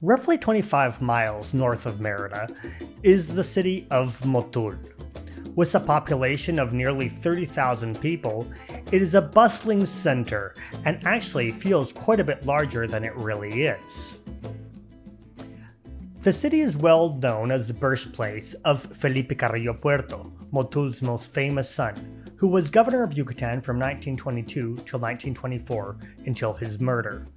Roughly 25 miles north of Merida is the city of Motul. With a population of nearly 30,000 people, it is a bustling center and actually feels quite a bit larger than it really is. The city is well known as the birthplace of Felipe Carrillo Puerto, Motul's most famous son, who was governor of Yucatan from 1922 till 1924 until his murder.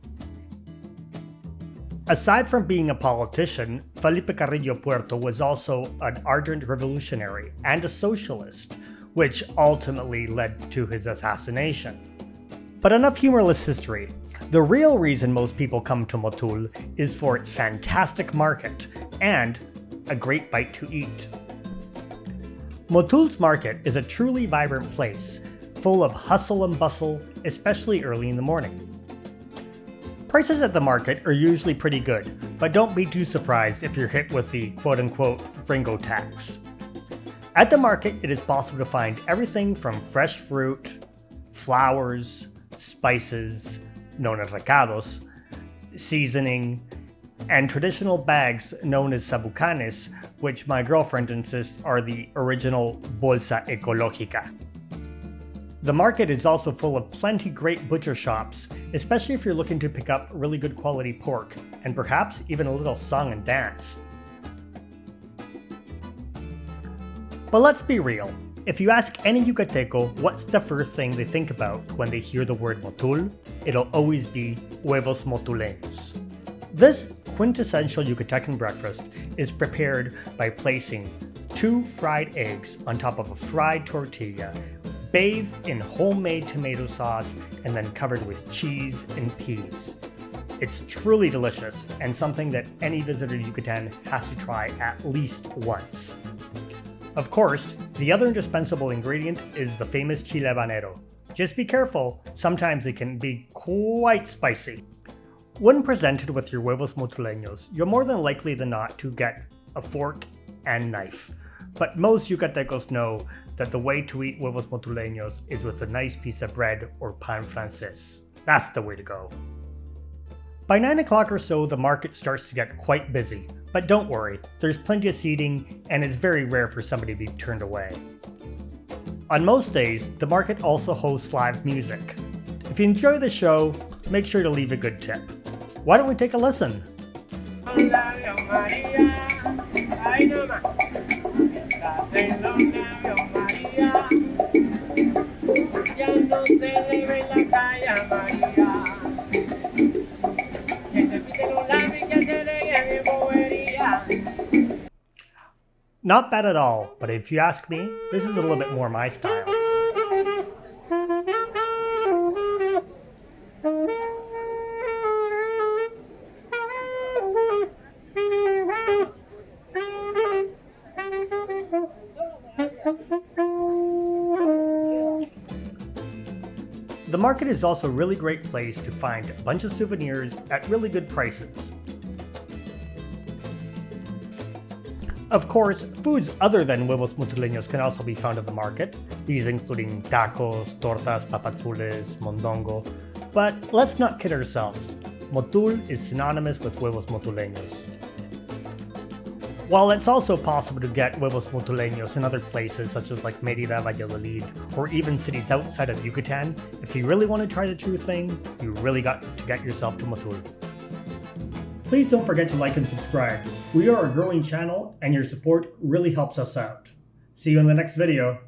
Aside from being a politician, Felipe Carrillo Puerto was also an ardent revolutionary and a socialist, which ultimately led to his assassination. But enough humorless history. The real reason most people come to Motul is for its fantastic market and a great bite to eat. Motules Market is a truly vibrant place, full of hustle and bustle, especially early in the morning. Prices at the market are usually pretty good, but don't be too surprised if you're hit with the quote-unquote gringo tax. At the market, it is possible to find everything from fresh fruit, flowers, spices, known as recados, seasoning, and traditional bags known as sabucanes, which my girlfriend insists are the original bolsa ecológica. The market is also full of plenty great butcher shops, especially if you're looking to pick up really good quality pork, and perhaps even a little song and dance. But let's be real, if you ask any Yucateco what's the first thing they think about when they hear the word Motul, it'll always be Huevos Motuleños. This quintessential Yucatecan breakfast is prepared by placing 2 fried eggs on top of a fried tortilla, bathed in homemade tomato sauce and then covered with cheese and peas. It's truly delicious and something that any visitor to Yucatan has to try at least once. Of course, the other indispensable ingredient is the famous chile habanero. Just be careful, sometimes it can be quite spicy. When presented with your huevos motuleños, you're more than likely than not to get a fork and knife. But most Yucatecos know that the way to eat huevos motuleños is with a nice piece of bread or pan francés. That's the way to go. By 9 o'clock or so, the market starts to get quite busy. But don't worry, there's plenty of seating and it's very rare for somebody to be turned away. On most days, the market also hosts live music. If you enjoy the show, make sure to leave a good tip. Why don't we take a listen? Not bad at all, but if you ask me, this is a little bit more my style. The market is also a really great place to find a bunch of souvenirs at really good prices. Of course, foods other than huevos motuleños can also be found at the market, these including tacos, tortas, papazules, mondongo. But let's not kid ourselves, Motul is synonymous with huevos motuleños. While it's also possible to get huevos motuleños in other places such as like Merida, Valladolid, or even cities outside of Yucatan, if you really want to try the true thing, you really got to get yourself to Motul. Please don't forget to like and subscribe. We are a growing channel and your support really helps us out. See you in the next video.